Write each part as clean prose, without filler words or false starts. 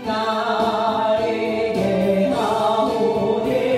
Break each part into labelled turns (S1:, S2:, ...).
S1: 나에게 하오니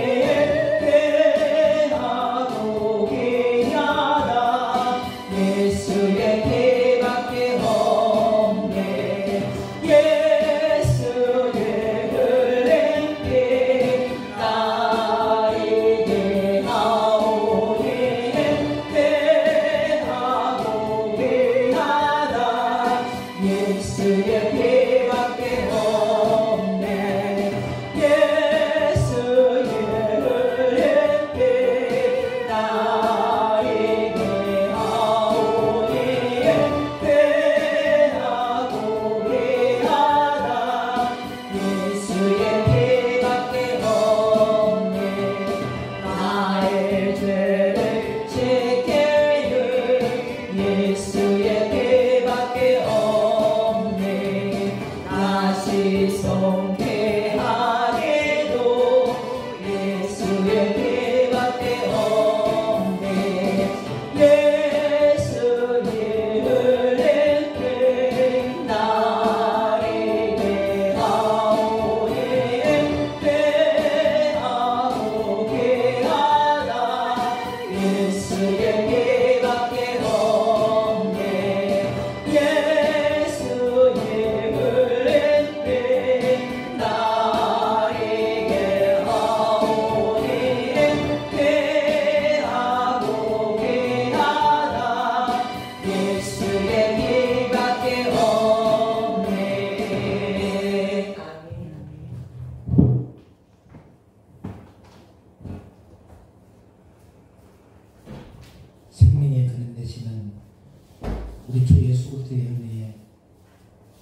S1: 그리스도의 은혜에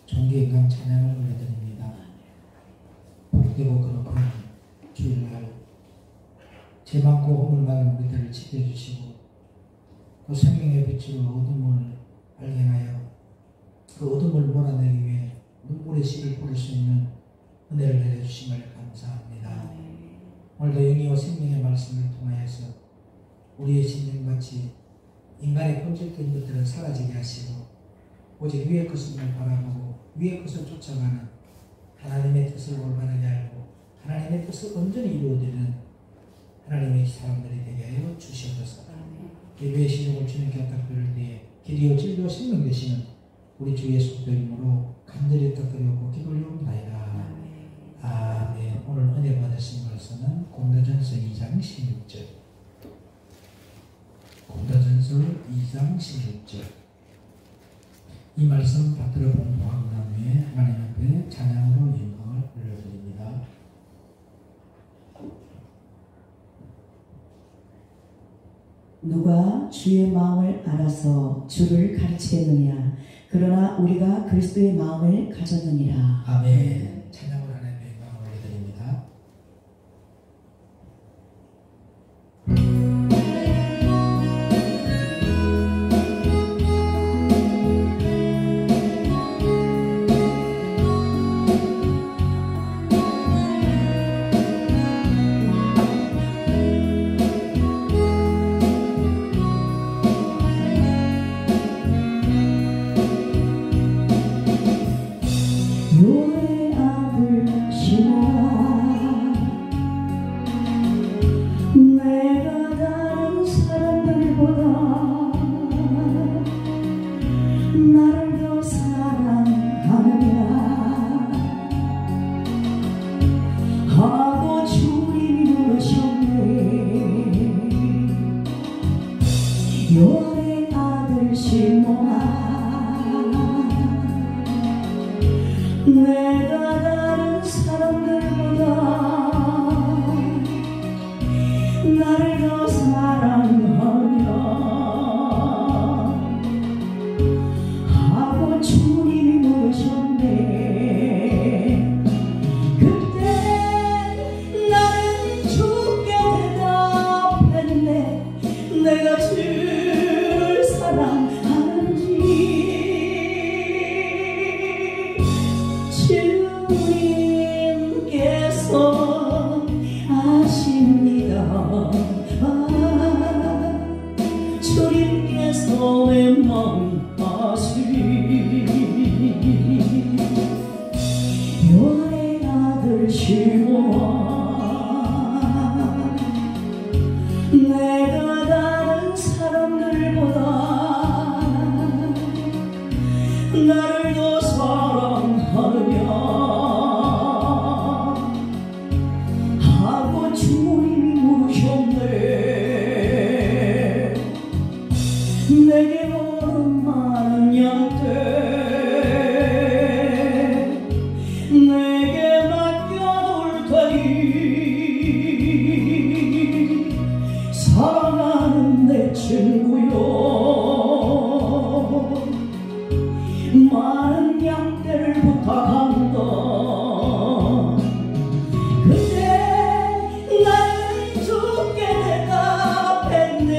S1: 존귀 영광 찬양을 올려드립니다. 복되고 거룩한 주일날 죄 많고 허물 많은 우리들을 지켜주시고 또 생명의 빛으로 어둠을 발견하여 그 어둠을 몰아내기 위해 눈물의 씨를 뿌릴 수 있는 은혜를 내려주심을 감사합니다. 오늘도 영이와 생명의 말씀을 통하여서 우리의 심령같이 인간의 본질적인 것들은 사라지게 하시고 오직 위의 것을 바라보고 위의 것을 쫓아가는 하나님의 뜻을 올바르게 알고 하나님의 뜻을 온전히 이루어지는 하나님의 사람들이 되게 하여 주시옵소서. 예배의 시종을 주님께 부탁드릴 때에 길이요 진리요 생명 되시는 우리 주 예수 이름으로 간절히 부탁드리고 기도를 올립니다. 아멘. 오늘 은혜 받으신 말씀은 공도전서 2장 16절. 공도전서 2장 16절. 이 말씀 받들어 공부한 다음에 하나님 앞에 찬양으로 영광을 올려드립니다.
S2: 누가 주의 마음을 알아서 주를 가르치겠느냐. 그러나 우리가 그리스도의 마음을 가졌느니라.
S1: 아멘. 찬양으로 하나님의 영광을 올려드립니다.
S2: 너의 아들 시몬아, 내가 다른 사람들보다 나를 더 사랑하느냐 하고 주님이 물으셨네. 너의 아들 시몬아, 내가 다른 사람들보다 나를 더 사랑하냐 하고 주님이 물으셨네. 그때 나는 주께 대답했네. 내가 주를 사랑하는지. 주님께서 아십니다. 주님께서 내 마음 아시리. 너의 아들 시몬아, 내가 다른 사람들보다 나를 더 사랑하느냐 하고 주님이 물으셨네. 내게 오는 많은 양떼 내게 맡겨둘 테니 사랑하는 내 친구여, 많은 양떼를 부탁한다. 그때 나는 주께 대답했네.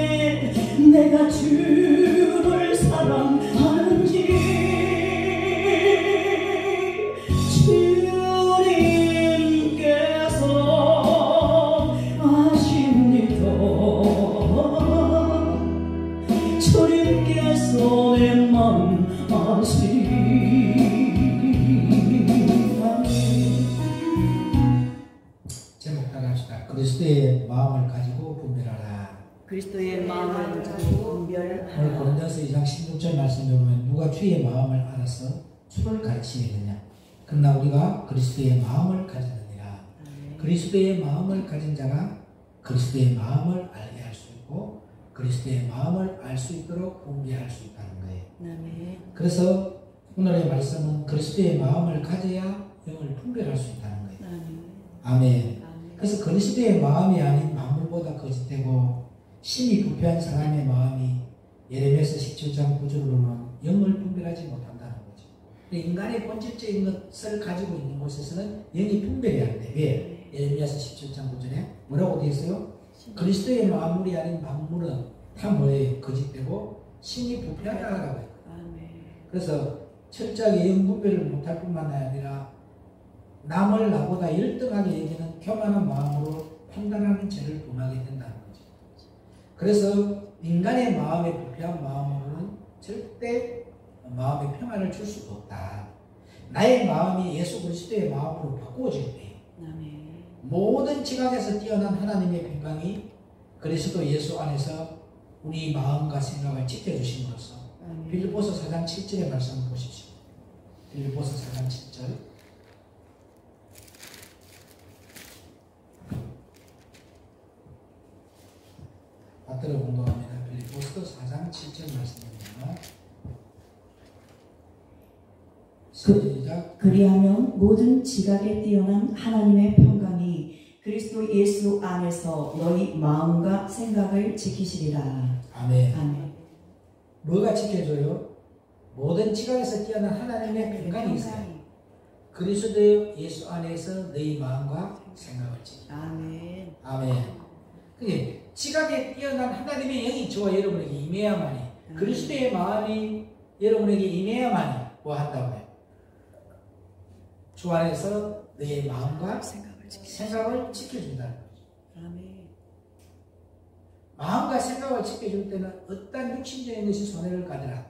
S2: 내가 주를 사랑하는지. 주님께서 아십니다. 주님께서 내 마음 아시리.
S1: 제목 따라합시다. 그리스도의 마음을 가지고 분별하라.
S2: 그리스도의 마음을 가지고
S1: 오늘
S2: 분별하라.
S1: 고린도서 2장 16절 말씀에 보면 누가 주의 마음을 알아서 주를 가르치겠느냐. 그러나 우리가 그리스도의 마음을 가졌느니라. 그리스도의 마음을 가진 자가 그리스도의 마음을 알게 할 수 있고 그리스도의 마음을 알 수 있도록 분별할 수 있다는 거예요. 그래서 오늘의 말씀은 그리스도의 마음을 가져야 영을 분별할 수 있다는 거예요. 아멘. 그래서 그리스도의 마음이 아닌 만물보다 거짓되고 심히 부패한 사람의 마음이 예레미야서 17장 9절로는 영을 분별하지 못한다는 거죠. 인간의 본질적인 것을 가지고 있는 곳에서는 영이 분별이 안 돼. 왜? 예레미야서 17장 9절에 뭐라고 되어 있어요? 그리스도의 마음이 아닌 만물은 다 뭐예요? 거짓되고 신이 부패하다라고 해요. 그래서 철저하게 영 분별을 못할 뿐만 아니라 남을 나보다 열등하게 여기는 교만한 마음으로 판단하는 죄를 범하게 된다는 거죠. 그래서 인간의 마음에 부패한 마음으로는 절대 마음의 평안을 줄 수가 없다. 나의 마음이 예수 그리스도의 마음으로 바꾸어질 때 모든 지각에서 뛰어난 하나님의 평강이 그리스도 예수 안에서 우리 마음과 생각을 지켜주심으로써 빌립보서 4장 7절의 말씀을 보십시오. 빌립보서 4장 7절 받들어 공동합니다. 빌립보서 4장 7절 말씀입니다. 시작.
S2: 그리하면 모든 지각에 뛰어난 하나님의 평강이 그리스도 예수 안에서 너희 마음과 생각을 지키시리라.
S1: 아멘.
S2: 아멘.
S1: 뭐가 지켜줘요? 모든 지각에서 뛰어난 하나님의 평강이 있어요. 그리스도 예수 안에서 너희 마음과 생각을 지키라.
S2: 아멘.
S1: 아멘. 그게 지각에 뛰어난 하나님의 영이 저와 여러분에게 임해야만이, 그리스도의 마음이 여러분에게 임해야만이 뭐 한다고요? 주 안에서 너의 마음과 생각을 지켜준다는 거죠.
S2: 아멘.
S1: 마음과 생각을 지켜줄 때는 어떤 육신적인 것이 손해를 가더라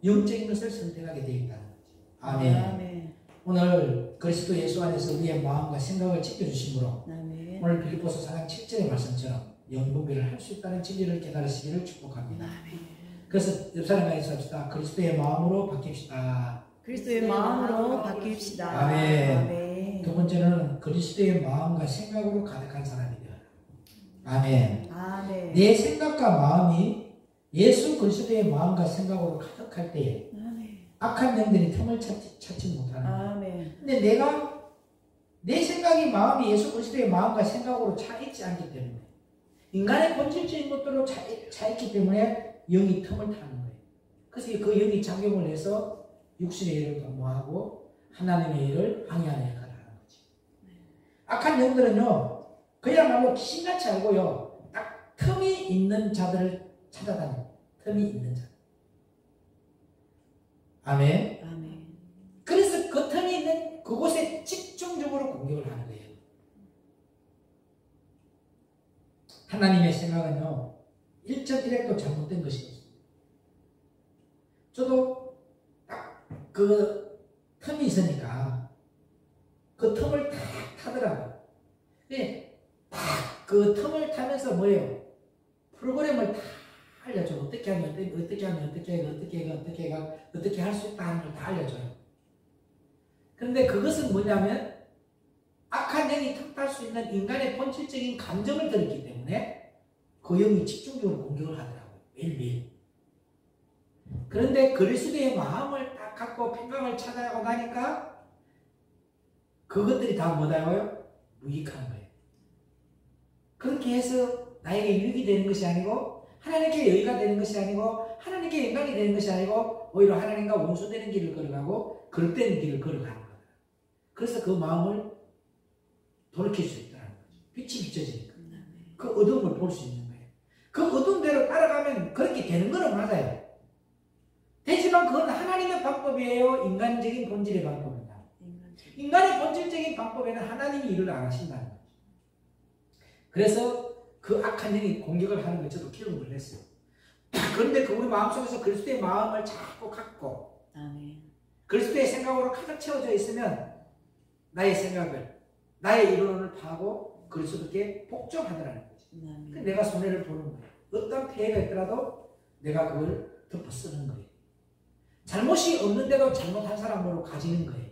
S1: 영적인 것을 선택하게 되어 있다는 거죠. 아멘.
S2: 아멘.
S1: 오늘 그리스도 예수 안에서 우리의 마음과 생각을 지켜주심으로
S2: 아멘.
S1: 오늘 빌립보서 4장 7절의 말씀처럼 영분별을 할 수 있다는 진리를 깨달으시기를 축복합니다.
S2: 아멘.
S1: 그래서 옆 사람과 인사합시다. 그리스도의 마음으로 바뀝시다.
S2: 그리스도의 마음으로 바뀝시다.
S1: 아멘.
S2: 아멘.
S1: 두 번째는 그리스도의 마음과 생각으로 가득한 사람이 되어라. 아멘.
S2: 아멘.
S1: 내 생각과 마음이 예수 그리스도의 마음과 생각으로 가득할 때에 악한 영들이 틈을 찾지 못하는 거예요.
S2: 아멘.
S1: 근데 내 생각이 마음이 예수 그리스도의 마음과 생각으로 차 있지 않기 때문에 인간의 본질적인 것들로 차 있기 때문에 영이 틈을 타는 거예요. 그래서 그 영이 작용을 해서 육신의 일을 도모하고 하나님의 일을 방해하는 역할을 하는 거지. 악한 영들은요 그야말로 귀신같이 알고요 딱 틈이 있는 자들을 찾아다녀요. 틈이 있는 자. 아멘.
S2: 아멘.
S1: 그래서 그 틈이 있는 그곳에 집중적으로 공격을 하는 거예요. 하나님의 생각은요 1.1핵도 잘못된 것이 없습니다. 저도 딱 그 틈이 있으니까 그 틈을 탁 타더라고요. 그 틈을 타면서 뭐예요? 프로그램을 다 알려줘요. 어떻게 하면 어떻게 할 수 있다 하는 걸 다 알려줘요. 그런데 그것은 뭐냐면 악한 영이 틈탈 수 있는 인간의 본질적인 감정을 들었기 때문에 그 영이 집중적으로 공격을 하더라고요. 매일매일. 그런데 그리스도의 마음을 딱 갖고 평강을 찾아가고 나니까 그것들이 다 뭐다고요? 무익한 거예요. 그렇게 해서 나에게 유익이 되는 것이 아니고 하나님께 여의가 되는 것이 아니고 하나님께 영광이 되는 것이 아니고 오히려 하나님과 원수되는 길을 걸어가고 거룩되는 길을 걸어가는 거예요. 그래서 그 마음을 돌이킬 수 있다는 거죠. 빛이 비춰지니까. 그 어둠을 볼 수 있는 거예요. 그 어둠대로 따라가면 그렇게 되는 거는 맞아요. 되지만 그건 하나님의 방법이에요? 인간적인 본질의 방법입니다. 인간의 본질적인 방법에는 하나님이 일을 안 하신다는 거죠. 그래서 그 악한 영이 공격을 하는 걸 저도 경험을 했어요. 그런데 그 우리 마음속에서 그리스도의 마음을 자꾸 갖고 그리스도의 생각으로 가득 채워져 있으면 나의 생각을 나의 이론을 파고 그리스도께 복종하더라는 거죠. 내가 손해를 보는 거예요. 어떤 피해가 있더라도 내가 그걸 덮어 쓰는 거예요. 잘못이 없는데도 잘못한 사람으로 가지는 거예요.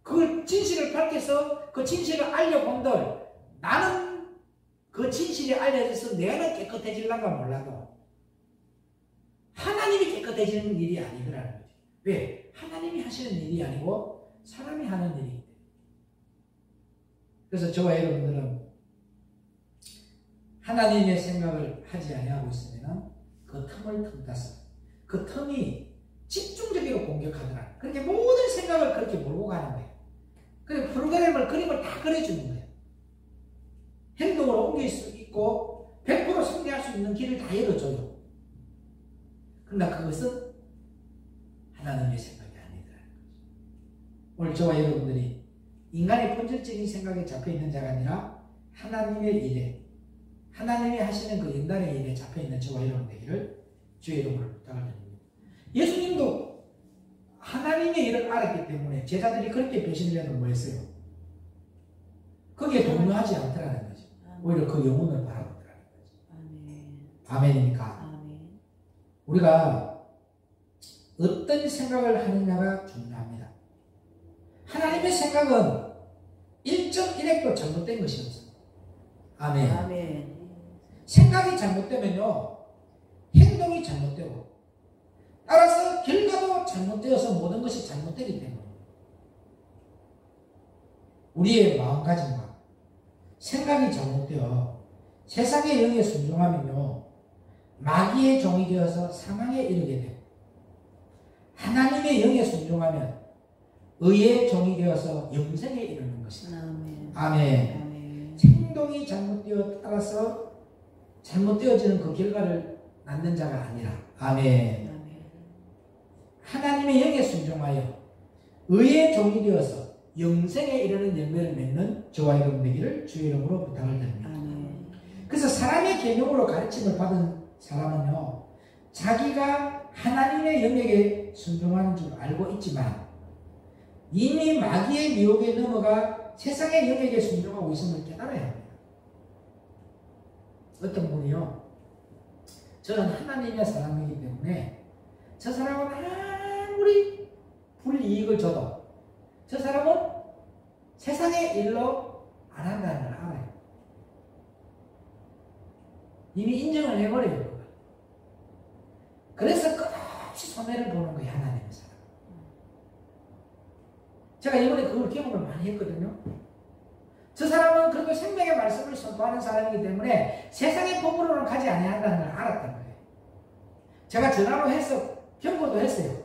S1: 그 진실을 밝혀서 그 진실을 알려본들 나는 그 진실이 알려져서 내가 깨끗해질란가 몰라도 하나님이 깨끗해지는 일이 아니더라는 거죠. 왜? 하나님이 하시는 일이 아니고 사람이 하는 일이기 때문에. 그래서 저와 여러분들은 하나님의 생각을 하지 아니하고 있으면 그 틈을 틈타서 그 틈이 집중적으로 공격하더라. 그렇게 모든 생각을 그렇게 몰고 가는 거예요. 그리고 그림을 다 그려주는 거예요. 행동으로 옮길 수 있고 100% 승리할 수 있는 길을 다 열어줘요. 그러나 그것은 하나님의 생각이 아니더라는 거죠. 오늘 저와 여러분들이 인간의 본질적인 생각에 잡혀있는 자가 아니라 하나님의 일에, 하나님이 하시는 그 연단의 일에 잡혀있는 저와 여러분 되기를 주의 이름으로 부탁을 드립니다. 예수님도 하나님의 일을 알았기 때문에 제자들이 그렇게 배신을 해도 뭐했어요? 거기에 동요하지 않더라는 거죠. 오히려 그 영혼을 바라보더라는 거죠. 아멘입니까? 우리가 어떤 생각을 하느냐가 중요합니다. 하나님의 생각은 1.1핵도 잘못된 것이 없습니다. 아멘. 생각이 잘못되면요, 행동이 잘못되고, 따라서 결과도 잘못되어서 모든 것이 잘못되기 때문에 우리의 마음가짐과 생각이 잘못되어 세상의 영에 순종하면요, 마귀의 종이 되어서 사망에 이르게 되고, 하나님의 영에 순종하면 의의 종이 되어서 영생에 이르는 것입니다. 아멘. 행동이 잘못되어 따라서 잘못되어지는 그 결과를 낳는 자가 아니라, 아멘. 하나님의 영에 순종하여 의의 종이 되어서 영생에 이르는 열매를 맺는 저와 여러분 되기를 주의 이름으로 부탁을 드립니다. 그래서 사람의 계명으로 가르침을 받은 사람은요, 자기가 하나님의 영역에 순종하는 줄 알고 있지만 이미 마귀의 미혹에 넘어가 세상의 영역에 순종하고 있음을 깨달아야 합니다. 어떤 분이요, 저는 하나님의 사람이기 때문에 저 사람은 아무리 불이익을 줘도 저 사람은 세상의 일로 안 한다는 걸 알아요. 이미 인정을 해버려요. 그래서 끝없이 손해를 보는 거예요, 하나님의 사람. 제가 이번에 그걸 기억을 많이 했거든요. 저 사람은 그래도 생명의 말씀을 선포하는 사람이기 때문에 세상의 법으로는 가지 아니한다는 걸 알았단 말이에요. 제가 전화로 해서 경고도 했어요.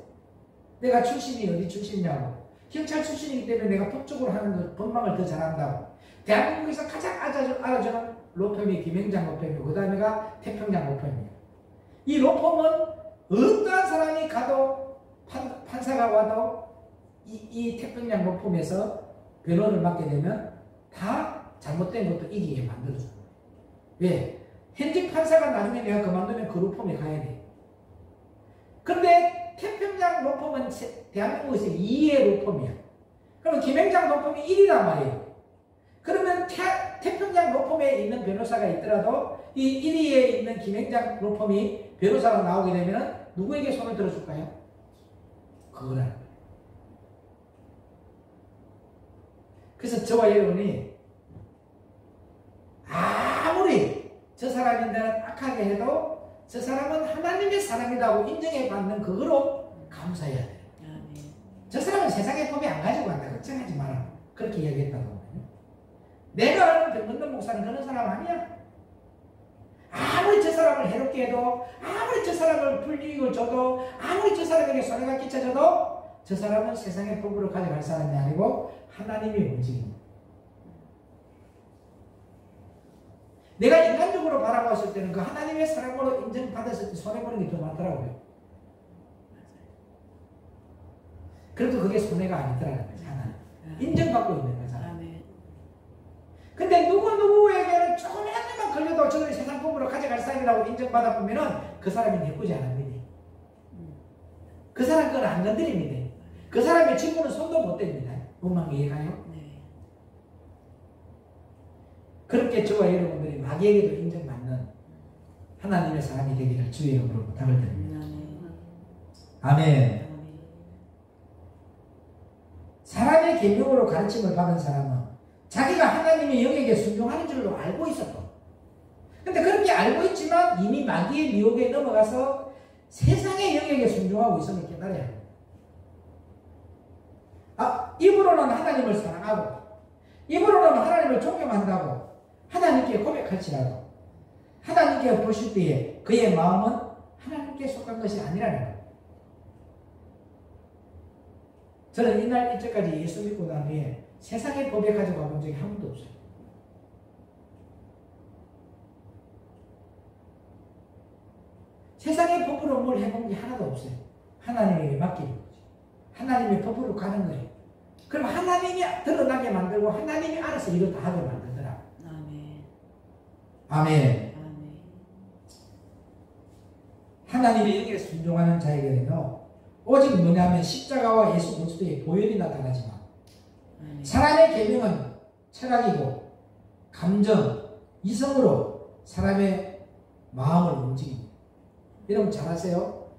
S1: 내가 출신이 어디 출신이냐고. 경찰 출신이기 때문에 내가 법적으로 하는 거, 법망을 더 잘한다고. 대한민국에서 가장 알아주는 로펌이 김행장 로펌이고, 그 다음에가 태평양 로펌이에요. 이 로펌은 어떠한 사람이 가도 판사가 와도 이 태평양 로펌에서 변호를 맡게 되면 다 잘못된 것도 이기게 만들어줘요. 왜? 현직 판사가 나중에 내가 그만두면 그 로펌에 가야 돼. 근데 태평양 로펌은 대한민국에서 2의 로펌이야. 그러면 김행장 로펌이 1이란 말이에요. 그러면 태평양 로펌에 있는 변호사가 있더라도 이 1위에 있는 김행장 로펌이 변호사로 나오게 되면 누구에게 손을 들어줄까요? 그거라는 거예요. 그래서 저와 여러분이 아무리 저 사람인들은 악하게 해도 저 사람은 하나님의 사람이라고 인정해받는 그거로 감사해야 돼요. 저 사람은 세상의 법이 안 가지고 간다. 걱정하지 마라. 그렇게 이야기했다고 하거든요. 내가 아는 백문동 목사는 그런 사람 아니야. 아무리 저 사람을 해롭게 해도, 아무리 저 사람을 불이익을 줘도, 아무리 저 사람에게 손해가 끼쳐져도 저 사람은 세상의 법으로 가져갈 사람이 아니고 하나님의 움직임입니다. 내가 인간적으로 바라봤을 때는 그 하나님의 사랑으로 인정받았을 때 손해보는 게 더 많더라고요. 그래도 그게 손해가 아니더라는 거죠. 하나님. 인정받고 있는 거잖아요. 근데 누구에게는 조금이라도 걸려도 저들이 세상 법으로 가져갈 사람이라고 인정받아 보면은 그 사람이 예쁘지 않습니다. 그 사람 그건 안 건드립니다. 그 사람의 친구는 손도 못 댑니다. 뭔 이해가요? 그렇게 저와 여러분들이 마귀에게도 인정받는 하나님의 사람이 되기를 주의 이름으로 부탁을 드립니다. 아멘. 사람의 계명으로 가르침을 받은 사람은 자기가 하나님의 영역에 순종하는 줄로 알고 있었고, 근데 그렇게 알고 있지만 이미 마귀의 미혹에 넘어가서 세상의 영역에 순종하고 있음을 깨달아야 합니다. 입으로는 하나님을 사랑하고 입으로는 하나님을 존경한다고 하나님께 고백할지라도 하나님께 보실 때에 그의 마음은 하나님께 속한 것이 아니라는 거예요. 저는 이날 이때까지 예수 믿고 난 뒤에 세상의 법에 가져가 본 적이 한 번도 없어요. 세상의 법으로 뭘 해본 게 하나도 없어요. 하나님에게 맡기는 거죠. 하나님의 법으로 가는 거예요. 그럼 하나님이 드러나게 만들고 하나님이 알아서 이걸 다 하게 만들더라.
S2: 아멘.
S1: 아멘.
S2: 아멘.
S1: 하나님의 영에 순종하는 자에게는요, 오직 뭐냐면 십자가와 예수 그리스도의 보혈이 나타나지만
S2: 아멘.
S1: 사람의 계명은 철학이고 감정, 이성으로 사람의 마음을 움직입니다. 여러분 잘 아세요?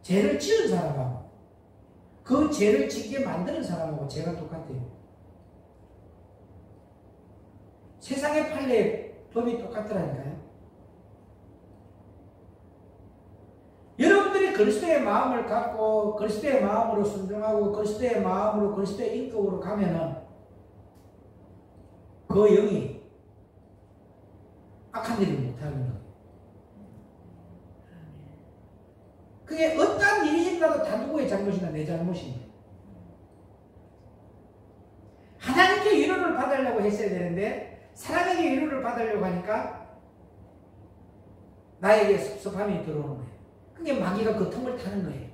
S1: 죄를 지은 사람하고 그 죄를 짓게 만드는 사람하고 죄가 똑같아요. 세상의 판례 법이 똑같더라니까요. 여러분들이 그리스도의 마음을 갖고 그리스도의 마음으로 순종하고 그리스도의 마음으로 그리스도의 인격으로 가면은 그 영이 악한 일을 못하는 거예요. 그게 어떤 일이 일어나도 다 누구의 잘못이나 내 잘못입니다. 하나님께 위로를 받으려고 했어야 되는데 사람에게 위로를 받으려고 하니까 나에게 섭섭함이 들어오는 거예요. 그게 마귀가 그 틈을 타는 거예요.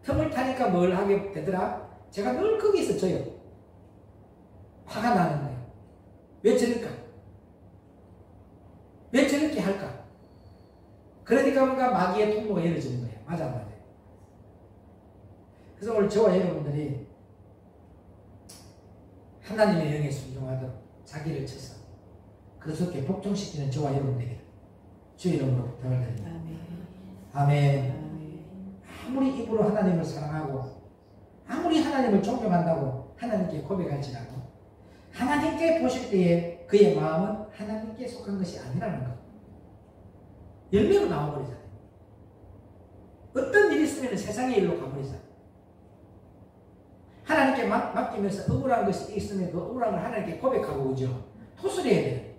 S1: 틈을 타니까 뭘 하게 되더라? 제가 늘 거기서 져요. 화가 나는 거예요. 왜 저럴까? 왜 저렇게 할까? 그러니까 뭔가 마귀의 통로가 열어지는 거예요. 맞아. 그래서 오늘 저와 여러분들이 하나님의 영에 순종하도록 자기를 쳐서 그렇게 복종시키는 저와 여러분에게 주의 이름으로 부탁을 드립니다. 아멘. 아무리 입으로 하나님을 사랑하고 아무리 하나님을 존경한다고 하나님께 고백할지라도 하나님께 보실 때에 그의 마음은 하나님께 속한 것이 아니라는 것. 열매로 나와버리잖아요. 어떤 일이 있으면 세상의 일로 가버리잖아요. 하나님께 맡기면서 억울한 것이 있으면 그 억울한 걸 하나님께 고백하고 오죠. 토설해야 돼요.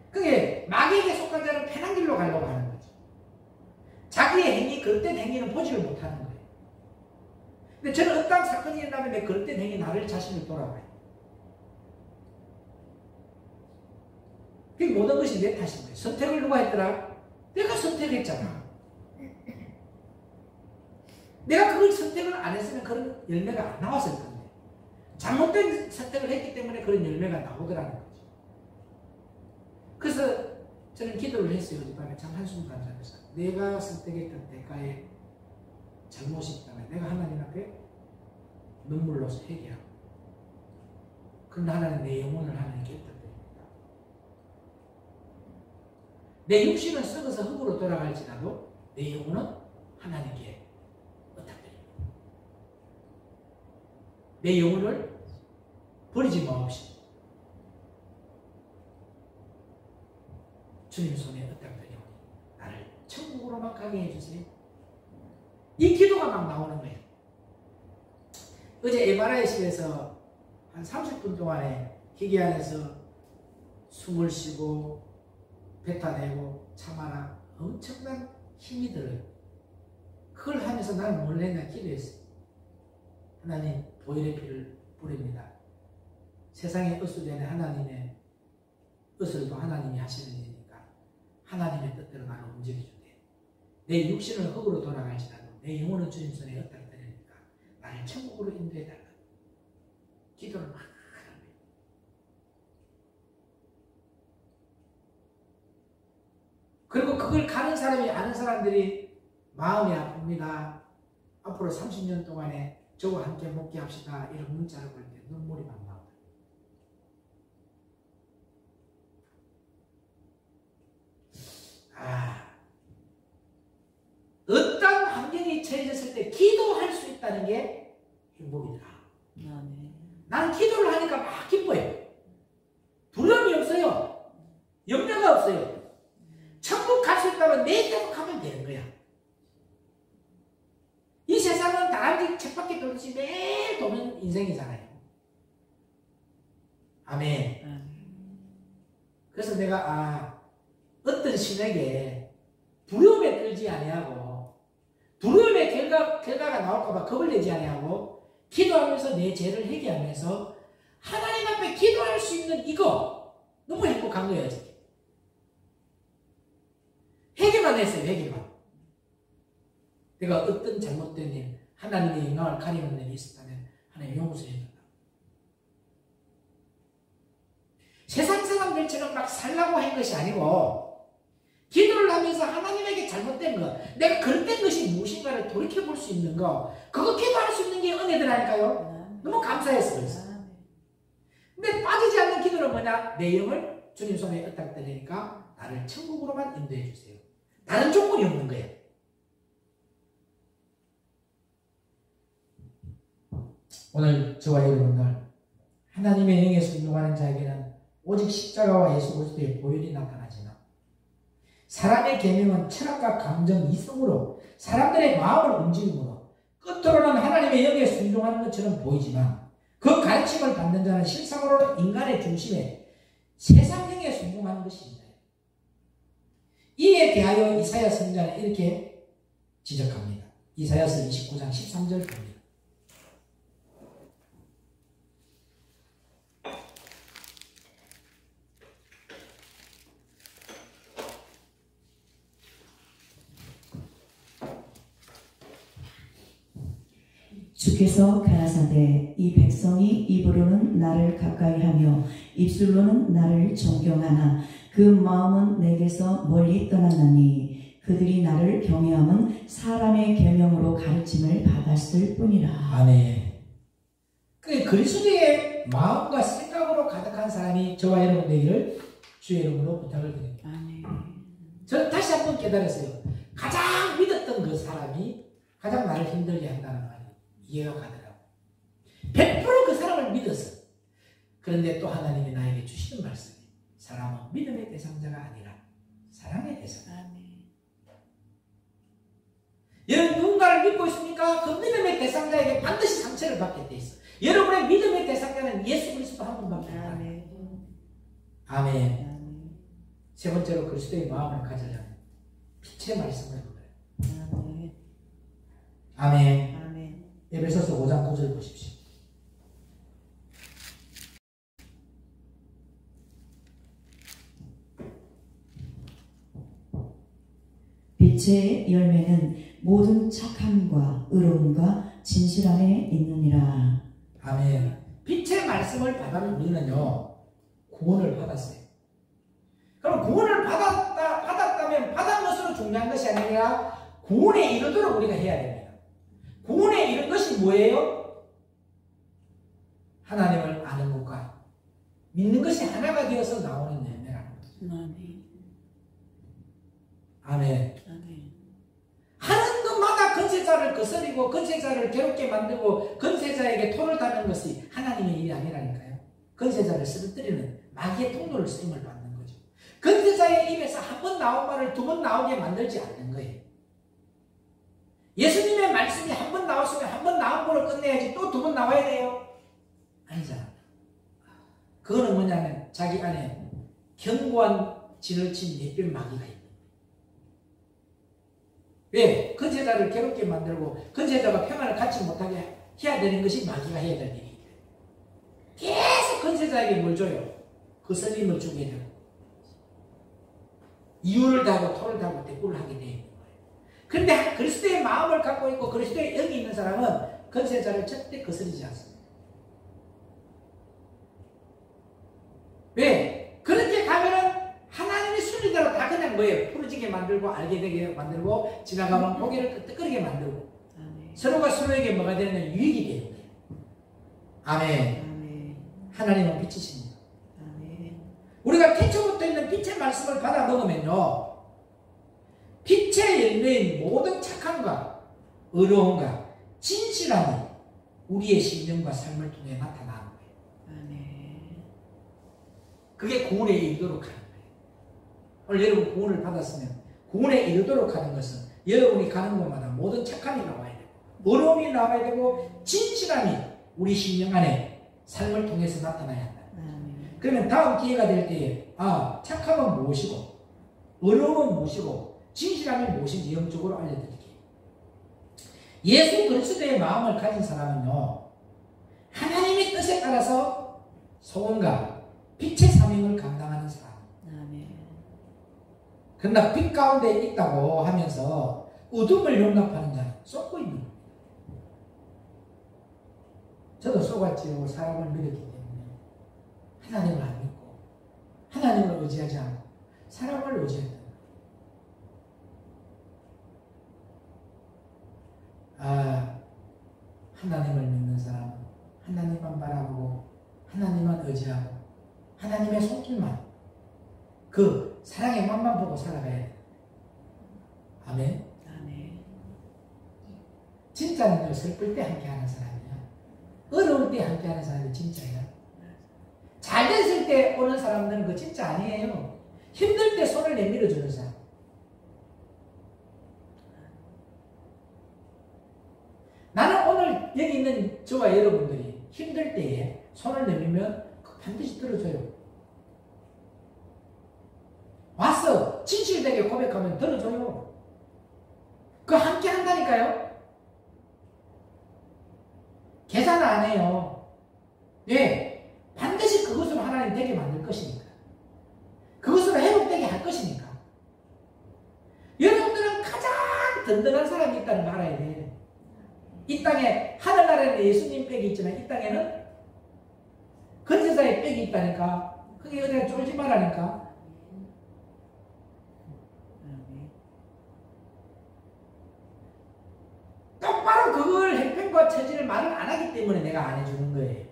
S1: 그게 마귀에게 속한 자는 편한 길로 가려고 하는 거죠. 자기의 행위, 그릇된 행위는 보지를 못하는 거예요. 근데 저는 어떤 사건이 일어나면 내 그릇된 행위 나를 자신을 돌아봐요. 그 모든 것이 내 탓인 거예요. 선택을 누가 했더라? 내가 선택했잖아. 내가 그걸 선택을 안 했으면 그런 열매가 안 나왔을 건데 잘못된 선택을 했기 때문에 그런 열매가 나오더라는 거죠. 그래서 저는 기도를 했어요. 어젯밤에 참 한숨도 안 자면서 내가 선택했던 대가에 잘못이 있다면 내가 하나님 앞에 눈물로서 회개하고 그러나 하나님 내 영혼을 하나님께 부탁드립니다. 내 육신은 썩어서 흙으로 돌아갈지라도 내 영혼은 하나님께 부탁드립니다. 내 영혼을 버리지 마옵시고 주님 손에 부탁드리오니 나를 천국으로만 가게 해주세요. 이 기도가 막 나오는 거예요. 어제 MRI실에서 한 30분 동안에 기계 안에서 숨을 쉬고 뱉어내고 참아라 엄청난 힘이 들어요. 그걸 하면서 나는 뭘 했냐 기도했어요. 하나님 보혈의 피를 뿌립니다. 세상의 어수전에 하나님의 의술도 하나님이 하시는 일이니까 하나님의 뜻대로 나를 움직여주되 내 육신을 흙으로 돌아갈지라도 내 영혼은 주님 손에 엇닥뜨리니까 나를 천국으로 인도해달라. 기도를 막 하는 거예요. 그리고 그걸 가는 사람이 아는 사람들이 마음이 아픕니다. 앞으로 30년 동안에 저와 함께 목회합시다. 이런 문자를 볼 때 눈물이 막 나오더라고요. 어떤 환경이 처해졌을 때 기도할 수 있다는 게 행복이더라. 나는 기도를 하니까 막 기뻐요. 두려움이 없어요. 염려가 없어요. 천국 갈 수 있다면 내 대로 가면 되는 거야. 이 세상은 다람쥐 쳇바퀴 돌듯이 매일 도는 인생이잖아요. 아멘. 그래서 내가 어떤 신에게 두려움에 떨지 아니하고 두려움의 결과가 나올까봐 겁을 내지 아니하고 기도하면서 내 죄를 회개하면서 하나님 앞에 기도할 수 있는 이거 너무 행복한 거예요. 회개만 했어요. 회개만. 내가 어떤 잘못된 일, 하나님의 영광을 가리는 일이 있었다면 하나님 용서해 준다. 세상 사람들처럼 막 살라고 한 것이 아니고 기도를 하면서 하나님에게 잘못된 것, 내가 그릇된 것이 무엇인가를 돌이켜볼 수 있는 거, 그거 기도할 수 있는 게 은혜더라니까요. 너무 감사해서 그랬어요. 근데 빠지지 않는 기도는 뭐냐? 내 영을 주님 손에 ը딱대니까 나를 천국으로만 인도해 주세요. 다른 조건이 없는 거예요. 오늘 저와 여러분들 하나님의 영에 순종하는 자에게는 오직 십자가와 예수 그리스도의 보혈이 나타나지만 사람의 계명은 철학과 감정 이성으로 사람들의 마음을 움직임으로 끝으로는 하나님의 영에 순종하는 것처럼 보이지만 그 가르침을 받는 자는 실상으로는 인간의 중심에 세상형에 순종하는 것입니다. 이에 대하여 이사야 선지자는 이렇게 지적합니다. 이사야서 29장 13절 봅니다.
S2: 주께서 가라사대 이 백성이 입으로는 나를 가까이하며 입술로는 나를 존경하나 그 마음은 내게서 멀리 떠나나니 그들이 나를 경외함은 사람의 계명으로 가르침을 받았을 뿐이라.
S1: 아멘. 그리스도의 마음과 생각으로 가득한 사람이 저와 여러분 되기를 주의 이름으로 부탁을 드립니다.
S2: 아멘.
S1: 저는 다시 한번 깨달았어요. 가장 믿었던 그 사람이 가장 나를 힘들게 한다는 말이 이해가 가더라고요. 100% 그 사람을 믿었어. 그런데 또 하나님이 나에게 주시는 말씀이 사람은 믿음의 대상자가 아니라 사랑의 대상자.
S2: 아멘.
S1: 여러분 누군가를 믿고 있습니까? 그 믿음의 대상자에게 반드시 상처를 받게 돼 있어. 여러분의 믿음의 대상자는 예수 그리스도 한 분밖에 없다.
S2: 아멘.
S1: 아멘. 세 번째로 그리스도의 마음을 가지려면 빛의 말씀을 보여요.
S2: 아멘.
S1: 아멘.
S2: 아멘.
S1: 에베소서 5장 9절 보십시오.
S2: 빛의 열매는 모든 착함과 의로움과 진실함에 있느니라.
S1: 아멘. 빛의 말씀을 받은 우리는요, 구원을 받았어요. 그럼 구원을 받았다면 받은 것으로 중요한 것이 아니라 구원에 이르도록 우리가 해야 됩니다. 구원에 이른 것이 뭐예요? 하나님을 아는 것과 믿는 것이 하나가 되어서 나오는 열매라는 거죠.
S2: 아멘.
S1: 아멘.
S2: 아멘.
S1: 하는 것마다 건세자를 거스리고 건세자를 괴롭게 만들고 건세자에게 토를 다는 것이 하나님의 일이 아니라니까요. 건세자를 쓰러뜨리는 마귀의 통로를 쓰임을 받는 거죠. 건세자의 입에서 한 번 나온 말을 두 번 나오게 만들지 않는 거예요. 예수님의 말씀이 한 번 나왔으면 한 번 나온 거로 끝내야지 또 두 번 나와야 돼요? 아니잖아. 그거는 뭐냐면 자기 안에 견고한 진을 친 예별 마귀가 있는 거예요. 왜? 건세자를 괴롭게 만들고 건세자가 평안을 갖지 못하게 해야 되는 것이 마귀가 해야 될 일이에요. 계속 건세자에게 뭘 줘요? 거슬림을 주게 되고 이유를 다하고 토를 다하고 대꾸를 하게 되어 있는 거예요. 그런데 그리스도의 마음을 갖고 있고 그리스도의 영이 있는 사람은 건세자를 절대 거스르지 않습니다. 왜? 그렇게 가면은 하나님의 순리대로 다 그냥 뭐예요? 부러지게 만들고 알게 되게 만들고 지나가면 고개를 끄덕거리게 만들고 아멘. 서로가 서로에게 뭐가 되는 유익이 되는 거예요. 아멘. 아멘. 하나님은 빛이십니다. 아멘. 우리가 태초부터 있는 빛의 말씀을 받아 먹으면요, 빛의 열매인 모든 착함과 의로움과 진실함이 우리의 심령과 삶을 통해 나타나는 거예요. 아멘. 그게 구원에 이르도록 하는 거예요. 오늘 여러분 구원을 받았으면 구원에 이르도록 하는 것은 여러분이 가는 곳마다 모든 착함이 나와야 되고 의로움이 나와야 되고 진실함이 우리 심령 안에 삶을 통해서 나타나야 한다. 그러면 다음 기회가 될 때에 착함은 무엇이고 의로움은 무엇이고 진실함이 무엇인지 영적으로 알려드릴게요. 예수 그리스도의 마음을 가진 사람은요, 하나님의 뜻에 따라서 소원과 빛의 사명을 감당하는 사람. 그러나 빛 가운데 있다고 하면서 어둠을 용납하는 자는 썩고 있는 겁니다. 저도 속았지요. 사람을 믿었기 때문에. 하나님을 안 믿고 하나님을 의지하지 않고 사람을 의지했다. 하나님을 믿는 사람은 하나님만 바라보고 하나님만 의지하고 하나님의 손길만, 그 사랑의 맛만 보고 살아가야 돼. 아멘. 진짜는요, 슬플 때 함께하는 사람이야. 어려울 때 함께하는 사람이 진짜야. 잘 됐을 때 오는 사람들은 그 진짜 아니에요. 힘들 때 손을 내밀어주는 사람. 나는 오늘 여기 있는 저와 여러분들이 힘들 때에 손을 내밀면 반드시 들어줘요. 와서 진실되게 고백하면 들어줘요. 그거 함께 한다니까요. 계산 안 해요. 왜? 반드시 그것으로 하나님 되게 만들 것이니까. 그것으로 회복되게 할 것이니까. 여러분들은 가장 든든한 사람이 있다는 걸 알아야 돼. 이 땅에 하늘나라에는 예수님 빽이 있지만 이 땅에는 근세사의 빽이 있다니까. 그게 어디가 쫄지 말라니까. 똑바로 그걸 형편과 처지를 말을 안 하기 때문에 내가 안 해주는 거예요.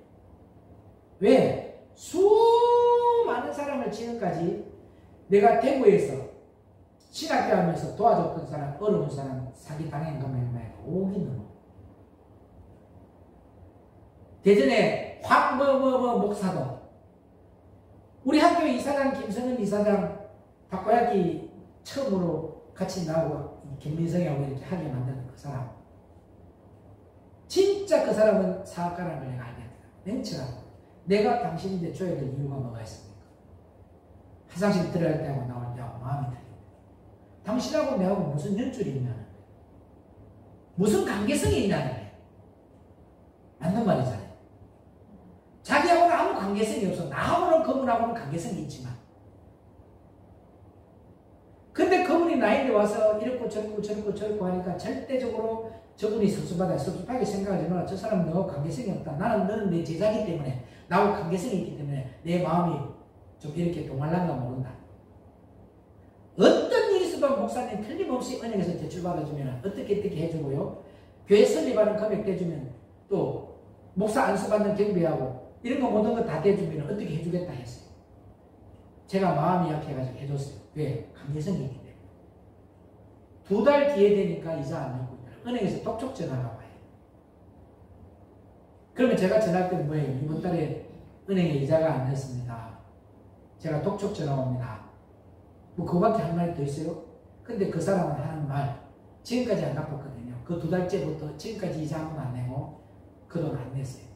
S1: 왜? 수많은 사람을 지금까지 내가 대구에서 신학교 하면서 도와줬던 사람, 어려운 사람, 사기 당한 것만 해도 5기 넘어. 대전에 목사도, 우리 학교 이사장 김성은 이사장 박과야기 처음으로 같이 나오고 김민성이하고 이렇게 하게 만드는 그 사람, 진짜 그 사람은 사업가라는 걸 내가 알겠다. 멘트라고. 내가 당신인데 줘야 될 이유가 뭐가 있습니까? 화장실 들어갈 때하고 나올 때하고 마음이 틀린다. 당신하고 내하고 무슨 연줄이 있냐는 거예요. 무슨 관계성이 있냐는 거예요. 맞는 말이잖아요. 자기하고는 아무 관계성이 없어. 나하고는 그분하고는 관계성이 있지만, 근데 그분이 나인데 와서 이렇고 저렇고 하니까 절대적으로 저분이 섭섭하게 생각하지 마라. 저 사람은 너하고 관계성이 없다. 너는 내 제자기 때문에, 나하고 관계성이 있기 때문에 내 마음이 좀 이렇게 동할란가 모른다. 어떤 일이 있어도 목사님 틀림없이 은행에서 대출받아주면 어떻게 해주고요. 교회 설립하는 금액 대주면, 또 목사 안수받는 경비하고 이런 거 모든 거 다 대주면 어떻게 해주겠다 했어요. 제가 마음이 약해가지고 해줬어요. 왜? 관계성이 있기 때문에. 2달 뒤에 되니까 이자 안 내고 은행에서 톡톡 전화가 와요. 그러면 제가 전화할 때 뭐예요? 이번 달에 은행에 이자가 안 냈습니다. 제가 톡톡 전화 옵니다. 뭐 그거밖에 할 말이 더 있어요? 근데 그 사람은 하는 말, 지금까지 안 갚았거든요. 그 2달째부터 지금까지 이자 한 번 안 내고 그 돈 안 냈어요.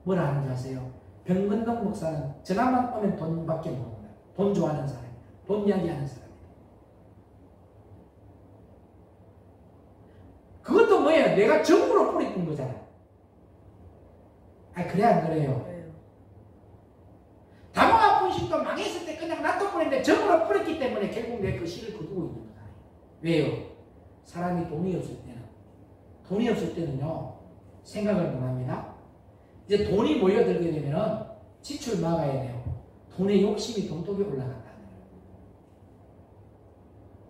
S1: 뭐라 하는지 아세요? 병근동 목사는 전화만 오면 돈밖에 모릅니다. 돈 좋아하는 사람입니다. 돈 이야기하는 사람입니다. 그것도 뭐예요? 내가 정으로 뿌리꾼 거잖아. 그래 안 그래요? 다모아 분식도 망했을 때 그냥 놔둬버렸는데 정으로 뿌렸기 때문에 결국 내 그 실을 거두고 있는 거다. 왜요? 사람이 돈이 없을 때는요, 생각을 못 합니다. 이제 돈이 모여들게 되면 지출 막아야 돼요. 돈의 욕심이 돈독에 올라간다는 거예요.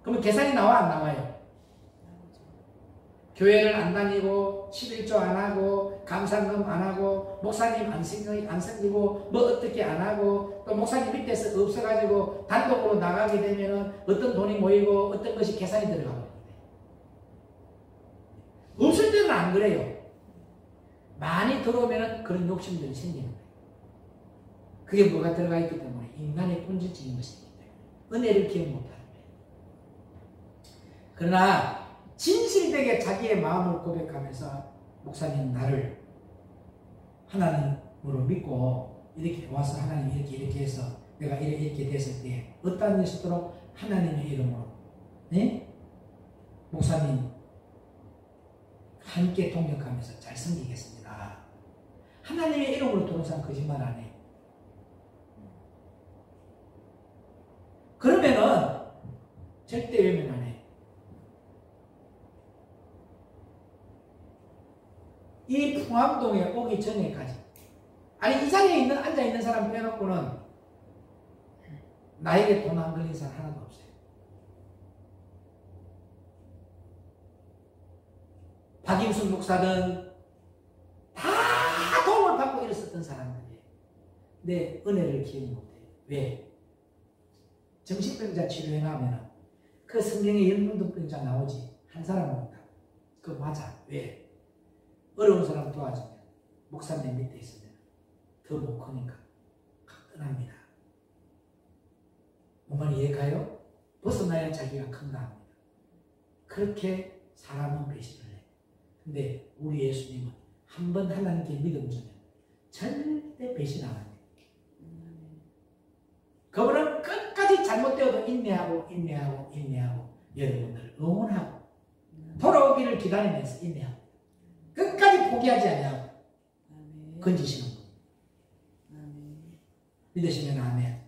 S1: 그러면 계산이 나와 안 나와요? 교회를 안 다니고 11조 안 하고 감상금 안 하고 목사님 안 섬기고 뭐 어떻게 안 하고 또 목사님 밑에서 없어가지고 단독으로 나가게 되면 어떤 돈이 모이고 어떤 것이 계산이 들어가 버립니다. 없을 때는 안 그래요. 많이 들어오면 그런 욕심들이 생기는 거예요. 그게 뭐가 들어가 있기 때문에 인간의 본질적인 것이기 때문에 은혜를 기억 못하는 거예요. 그러나 진실되게 자기의 마음을 고백하면서 목사님 나를 하나님으로 믿고 이렇게 와서 하나님 이렇게 해서 내가 이렇게 됐을 때 어떠한 일이 있도록 하나님의 이름으로 네? 목사님 함께 동력하면서 잘 섬기겠습니다. 하나님의 이름으로 도는 사람 거짓말 안 해. 그러면은 절대 외면 안 해. 이 풍암동에 오기 전에까지, 아니 이 자리에 앉아있는 사람 빼놓고는 나에게 돈 안 걸린 사람 하나도 없어요. 박임순 목사든 다 도움을 받고 일었었던 사람들이에요. 내 은혜를 기억 못해요. 왜? 정신병자 치료해나면 그 성경에 10명병자 나오지 한 사람은 없다. 그거 맞아. 왜? 어려운 사람 도와주면 목사님 밑에 있으면 더 못 크니까 떠납니다. 뭔가 이해가요? 벗어나야 자기가 큰가 합니다. 그렇게 사람은 배신을 해. 근데 우리 예수님은 한 번 하나님께 믿음 주면 절대 배신 안 합니다. 그분은 끝까지 잘못되어도 인내하고 여러분들을 응원하고 돌아오기를 기다리면서 인내하고 끝까지 포기하지 않냐고 건지시는 분. 믿으시면 아멘.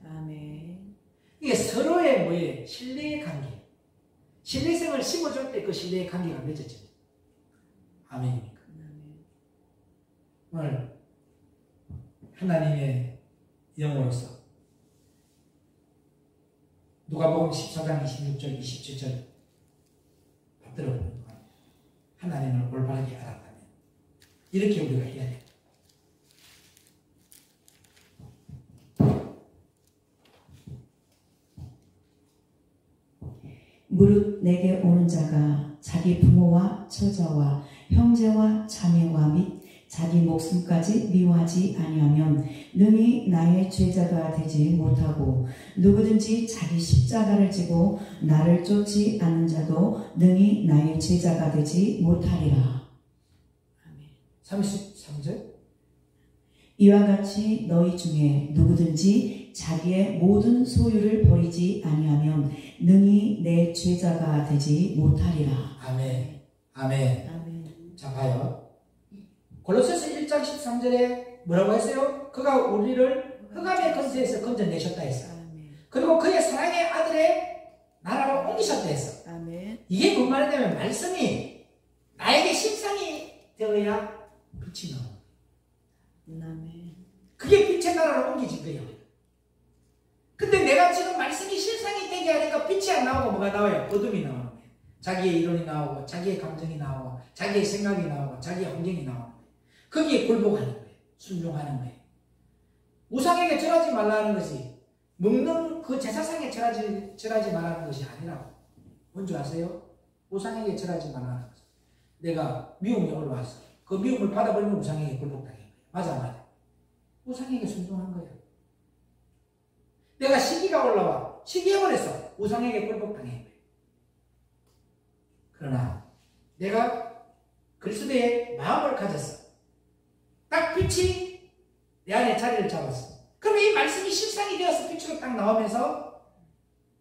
S1: 이게 서로의 뭐예요? 신뢰의 관계. 신뢰성을 심어줄 때 그 신뢰의 관계가 맺어집니다. 아멘입니까? 오늘 하나님의 영으로서 누가복음 14장 26절 27절 받들어보는 것 하나님을 올바르게 알았다면 이렇게 우리가 해야 돼요.
S2: 무릇 내게 오는 자가 자기 부모와 처자와 형제와 자매와 및 자기 목숨까지 미워하지 아니하면 능히 나의 제자가 되지 못하고 누구든지 자기 십자가를 지고 나를 쫓지 않는 자도 능히 나의 제자가 되지 못하리라.
S1: 33절
S2: 이와 같이 너희 중에 누구든지 자기의 모든 소유를 버리지 아니하면 능히 내 제자가 되지 못하리라.
S1: 아멘. 아멘.
S2: 아멘.
S1: 자 봐요. 골로새서 1장 13절에 뭐라고 했어요? 그가 우리를 흑암의 권세에서 건져내셨다 했어. 그리고 그의 사랑의 아들의 나라로 옮기셨다 했어.
S2: 아멘.
S1: 이게 뭔 말이냐면 말씀이 나에게 실상이 되어야 빛이 나와.
S2: 아멘.
S1: 그게 빛의 나라로 옮기진 거예요. 근데 내가 지금 말씀이 실상이 되게 하니까 빛이 안 나오고 뭐가 나와요? 어둠이 나오는 거예요. 자기의 이론이 나오고 자기의 감정이 나오고 자기의 생각이 나오고 자기의 환경이 나오는 거예요. 거기에 굴복하는 거예요. 순종하는 거예요. 우상에게 절하지 말라는 것이 먹는 그 제사상에 절하지 말라는 것이 아니라고. 뭔지 아세요? 우상에게 절하지 말라는 것. 내가 미움이 올라왔어. 그 미움을 받아버리면 우상에게 굴복당해요. 맞아. 우상에게 순종한 거예요. 내가 시기가 올라와. 시기해버렸어. 우상에게 굴복당한 거예요. 그러나 내가 그리스도의 마음을 가졌어. 딱 빛이 내 안에 자리를 잡았어. 그럼 이 말씀이 실상이 되어서 빛으로 딱 나오면서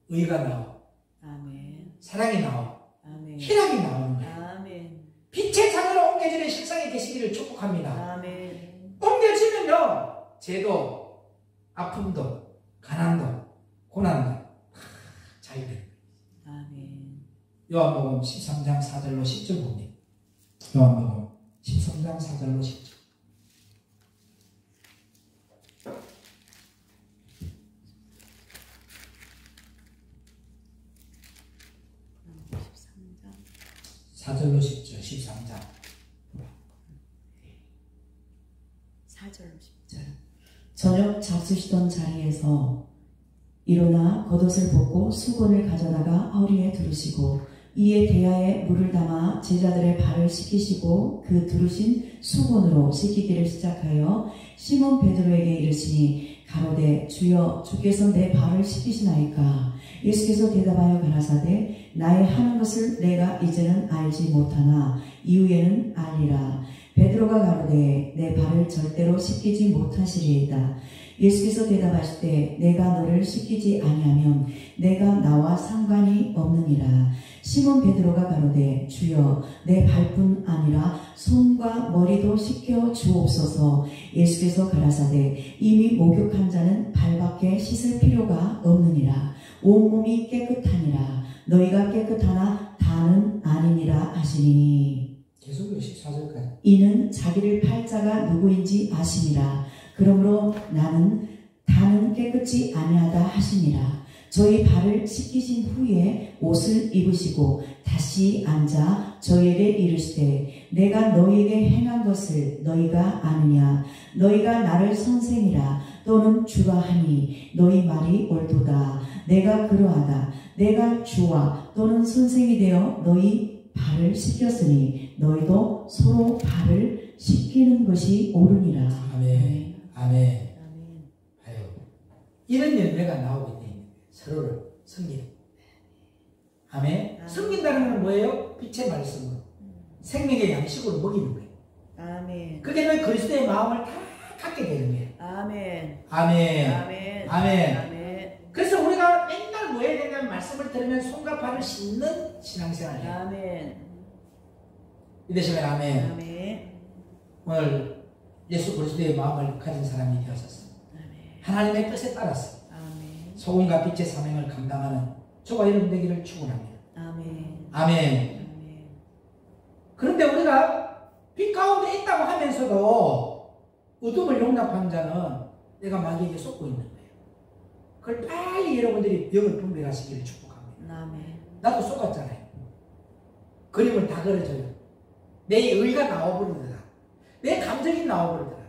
S1: 의가 나와.
S2: 아멘.
S1: 사랑이 나와.
S2: 아멘.
S1: 희락이 나오는 거예요.
S2: 아멘.
S1: 빛의 자녀로 옮겨지는 실상이 되시기를 축복합니다.
S2: 아멘.
S1: 옮겨지면요, 죄도, 아픔도, 가난도, 고난도 잘 돼요.
S2: 아멘.
S1: 요한복음 13장 4절로 10절 봅니다. 요한복음 13장 4절로 10절. (4절로 10절) 13장
S2: 4절로 10절. 저녁 잡수시던 자리에서 일어나 겉옷을 벗고 수건을 가져다가 허리에 두르시고 이에 대야에 물을 담아 제자들의 발을 씻기시고 그 두르신 수건으로 씻기기를 시작하여 시몬 베드로에게 이르시니 가로되 주여 주께서 내 발을 씻기시나이까. 예수께서 대답하여 가라사대 나의 하는 것을 내가 이제는 알지 못하나 이후에는 알리라. 베드로가 가로되 내 발을 절대로 씻기지 못하시리이다. 예수께서 대답하실 때 내가 너를 씻기지 아니하면 내가 나와 상관이 없느니라. 시몬 베드로가 가로되 주여 내 발뿐 아니라 손과 머리도 씻겨 주옵소서. 예수께서 가라사대 이미 목욕한 자는 발밖에 씻을 필요가 없느니라. 온몸이 깨끗하니라. 너희가 깨끗하나 다는 아니니라 하시니
S1: 계속 14절까지.
S2: 이는 자기를 팔 자가 누구인지 아시니라. 그러므로 다는 깨끗이 아니하다 하시니라. 저희 발을 씻기신 후에 옷을 입으시고 다시 앉아 저희에게 이르시되 내가 너희에게 행한 것을 너희가 아느냐. 너희가 나를 선생이라 또는 주라 하니 너희 말이 옳도다. 내가 그러하다. 내가 주와 또는 선생이 되어 너희 발을 씻겼으니 너희도 서로 발을 씻기는 것이 옳으니라.
S1: 아멘. 아멘. 봐요. 이런 열매가 나오게 돼 있는 거예요. 서로를 섬기는. 아멘. 섬긴다는 건 뭐예요? 빛의 말씀으로 생명의 양식으로 먹이는 거예요.
S2: 아멘.
S1: 그게 너희 그리스도의 마음을 다 갖게 되는 거예요.
S2: 아멘.
S1: 아멘.
S2: 아멘.
S1: 아멘.
S2: 아멘.
S1: 그래서 우리가 맨날 뭐 해야 되냐면 말씀을 들으면 손과 발을 씻는 신앙생활이에요.
S2: 아멘.
S1: 믿으시면 아멘.
S2: 아멘.
S1: 오늘 예수 그리스도의 마음을 가진 사람이 되었었습니다. 하나님의 뜻에 따라서
S2: 아멘.
S1: 소금과 빛의 사명을 감당하는 저와 여러분 되기를 축원합니다.
S2: 아멘.
S1: 아멘.
S2: 아멘.
S1: 그런데 우리가 빛 가운데 있다고 하면서도 어둠을 용납한 자는 내가 마귀에게 쏟고 있는 거예요. 그걸 빨리 여러분들이 영을 분별하시기를 축복합니다.
S2: 아멘.
S1: 나도 쏟았잖아요. 그림을 다 그려줘요. 내 의가 나와버리더라. 내 감정이 나와버리더라.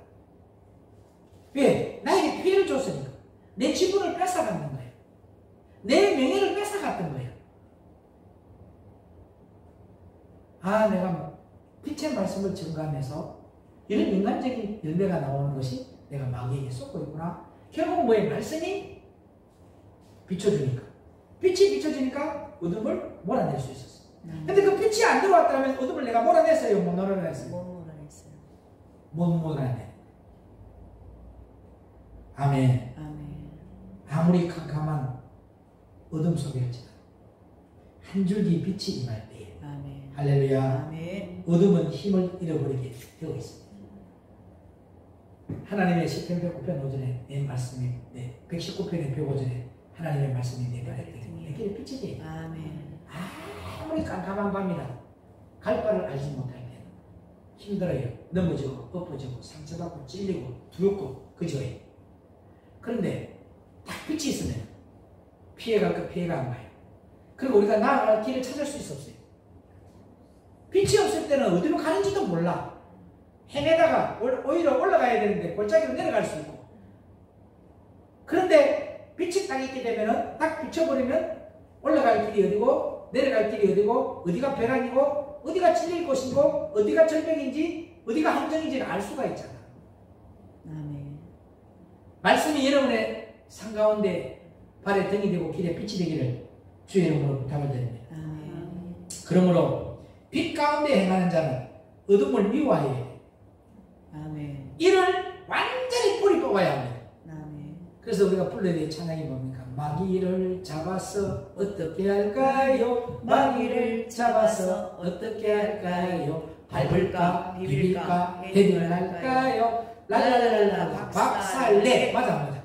S1: 왜? 나에게 피해를 줬으니까. 내 지분을 뺏어갔는 거예요. 내 명예를 뺏어갔던 거예요. 아, 내가 빛의 말씀을 증거하면서 이런 인간적인 열매가 나오는 것이 내가 마귀에게 쏟고 있구나. 결국 뭐예요? 말씀이 비춰주니까. 빛이 비춰주니까 어둠을 몰아낼 수 있었어요. 근데 그 빛이 안 들어왔다면 어둠을 내가 몰아냈어요? 못 몰아냈어요?
S2: 못 몰아냈어요.
S1: 못 몰아내. 아멘.
S2: 아멘.
S1: 아무리 캄캄한 어둠 속일지라도 한 줄기 빛이 임할 때에
S2: 아멘.
S1: 할렐루야.
S2: 아멘.
S1: 어둠은 힘을 잃어버리게 되어 있습니다. 하나님의 시편 109편 5절에 내 말씀이 119편의 105절에 하나님의 말씀이 내 발에 들리고 내 길에 빛이 되어 있다.
S2: 아멘.
S1: 아무리 깜깜한 밤이라 갈 바를 알지 못할 때는 힘들어요. 넘어지고 엎어지고 상처받고 찔리고 두렵고 그저예요. 그런데 딱 빛이 있으면 피해갈 거 피해가 안 가요. 그리고 우리가 나아갈 길을 찾을 수 있었어요. 빛이 없을 때는 어디로 가는지도 몰라. 헤매다가 오히려 올라가야 되는데 골짜기로 내려갈 수 있고. 그런데 빛이 딱 있게 되면은 딱 비춰버리면 올라갈 길이 어디고 내려갈 길이 어디고 어디가 벼랑이고 어디가 찔릴 곳이고 어디가 절벽인지 어디가 함정인지를 알 수가 있잖아.
S2: 아멘.
S1: 말씀이 여러분의 삶 가운데 발에 등이 되고 길에 빛이 되기를 주의 이름으로 부탁을 드립니다.
S2: 아멘.
S1: 그러므로 빛 가운데 행하는 자는 어둠을 미워해야 돼.
S2: 아멘.
S1: 이를 완전히 뿌리 뽑아야 합니다.
S2: 아멘.
S1: 그래서 우리가 불러야 될 찬양이 뭡니까? 마귀를 잡아서 어떻게 할까요? 마귀를 잡아서 어떻게 할까요? 밟을까 비빌까 해결 할까요? 랄랄랄라 박살내. 맞아.
S2: 맞아요.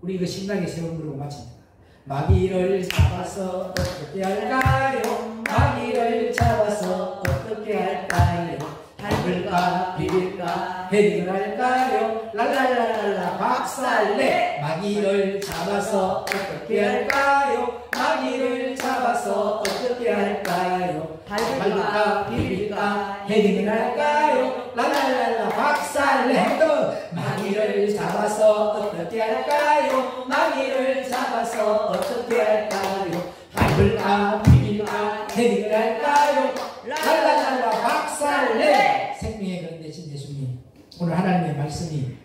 S1: 우리 이거 신나게 세번 부르고 마칩니다. 마귀를 잡아서 어떻게 할까요? 마귀를 잡아서 어떻게 할까요? 밟을까 비빌까 해결할까요? 랄랄랄라 박살내. 마귀를 잡아서 어떻게 할까요? 마귀를 잡아서 어떻게 할까요? 밟을까 비빌까 해결할까요? 랄랄랄라 박살내. 또 마귀를 잡아서 어떻게 할까요? 마귀를 잡아서 어떻게 할까요? 밟을까 비빌까 해결할까요? 랄랄랄라 박살내. 생명의 그런 대신 예수님, 오늘 하나님의 말씀이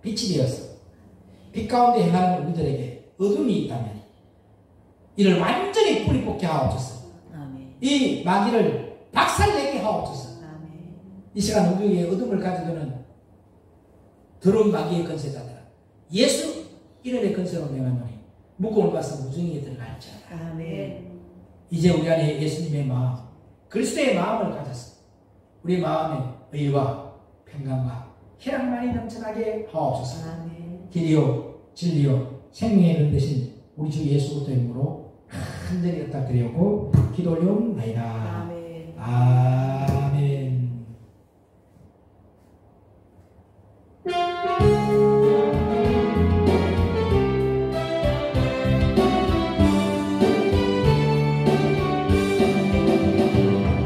S1: 빛이 되어서 빛 가운데 행하는 우리들에게 어둠이 있다면 이를 완전히 뿌리 뽑게 하옵소서.
S2: 아멘.
S1: 이 마귀를 박살내게 하옵소서.
S2: 아멘.
S1: 이 시간 우리에게 어둠을 가져두는 더러운 마귀의 권세자들아, 예수 이름의 근세로 명하노니 묶음을 봐서 무중에 들어갈지어다.
S3: 아멘.
S1: 이제 우리 안에 예수님의 마음, 그리스도의 마음을 가져서 우리 마음에 의와 평강과 희락만이 넘쳐나게 하옵소서.
S3: 아멘.
S1: 길이요 진리요 생명의 그 대신 우리 주 예수 그리스도의 이름으로 간절히 부탁드리고 기도 올려옵나이다.
S3: 아멘.
S1: 아멘.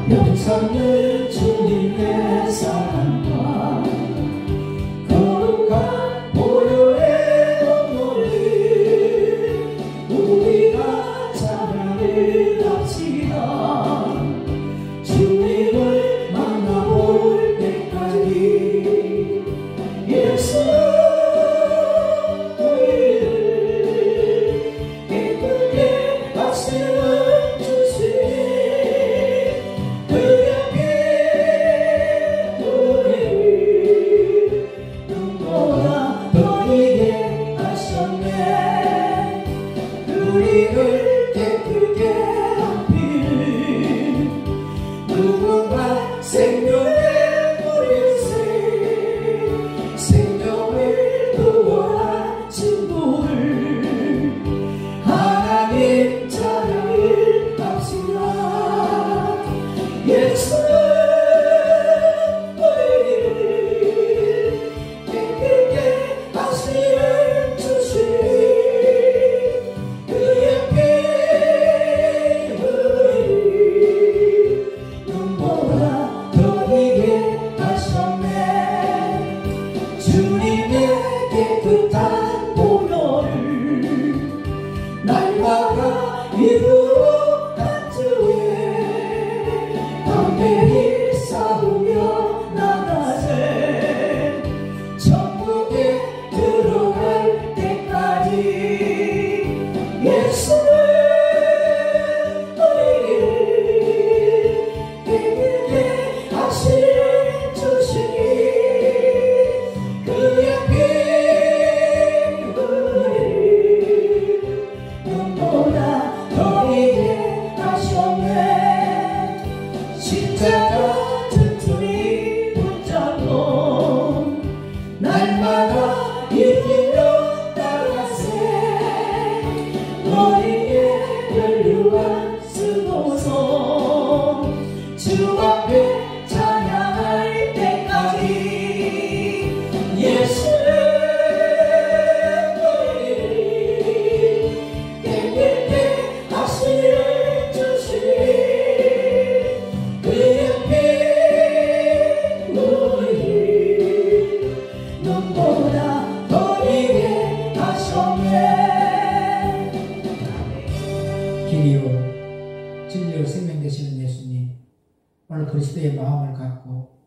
S1: 영상을 주님의 사랑과 거룩한 보혈의 눈물이 우리가 찬양을 합시다. 주님을 만나볼 때까지 예수 우리를 기쁘게 말씀을 주시니 생명의 뿌리새 생명을 구원한 친구를 하나님 찬양을 합시다. 예수는 우리를 기쁘게 말씀을 주시니 그의 피 눈보다 더 이게 하셨네. 주님의 깨끗한 보혈을 날마다 입으로 한 주에 담대히 싸우며 나가세. 천국에 들어갈 때까지 예수는 십자가 튼튼히 붙잡고 날마다 이기며 나가세. 머리에 혈류관 쓰고서 주 앞에 찬양할 때까지 예수는 우리를 깨끗게 하시는 주시니 눈보다 더 이게 하셨네. 길이요 진리요 생명 되시는 예수님, 오늘 그리스도의 마음을 갖고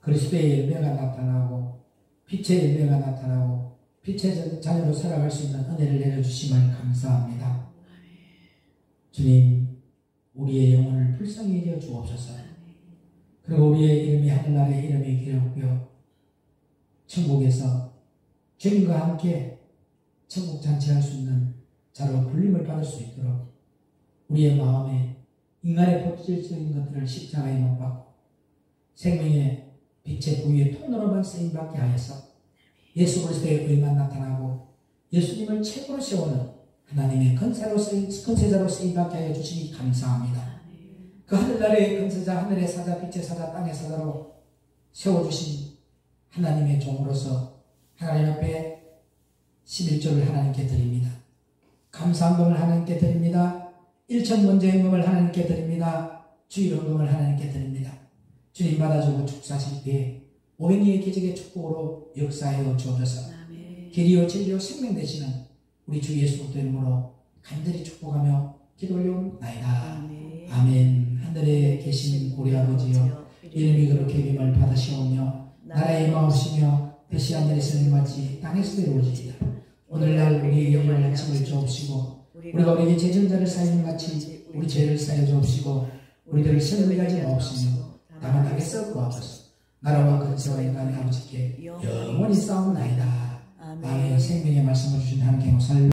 S1: 그리스도의 열매가 나타나고 빛의 열매가 나타나고 빛의 자녀로 살아갈 수 있는 은혜를 내려주심을 감사합니다. 주님, 우리의 영혼을 불쌍히 여겨 주옵소서. 그리고 우리의 이름이 하늘나라의 이름이 기록되어 천국에서 주님과 함께 천국 잔치할 수 있는 자로 불림을 받을 수 있도록 우리의 마음에 인간의 본질적인 것들을 십자가에 못 박고 생명의 빛의 부위의 통로로만 쓰임받게 하여서 예수 그리스도의 의만 나타나고 예수님을 최고로 세우는 하나님의 건세자로 쓰임받게 하여 주시니 감사합니다. 그 하늘나라의 건세자, 하늘의 사자, 빛의 사자, 땅의 사자로 세워주신 하나님의 종으로서 하나님 앞에 11조를 하나님께 드립니다. 감사헌금을 하나님께 드립니다. 1천 번제헌금을 하나님께 드립니다. 주일헌금을 하나님께 드립니다. 주님 받아주고 축사하실 때에 500리의 기적의 축복으로 역사하여 주옵소서. 길이요 진리요 생명 되시는 우리 주 예수 그리스도 이름으로 간절히 축복하며 기도 올려옵나이다. 아멘. 하늘에 계신 우리 아버지여, 이름이 그렇게 됨을 받으시오며 나라의 임하옵시며 뜻이 하늘에서 이루어지같이 땅에서도 이루어지이다. 오늘날 우리의 영원한 아침을 주옵시고 우리가 우리에게 죄전자를 사하는 같이 우리 죄를 사하여 주옵시고 우리들을 시험에 하지 마옵시며 다만 악에서 구하옵소서. 나라와 근세와 인간의 아버지께 영원히 싸움나이다. 아멘. 생명의 말씀을 주신 하나님께 살려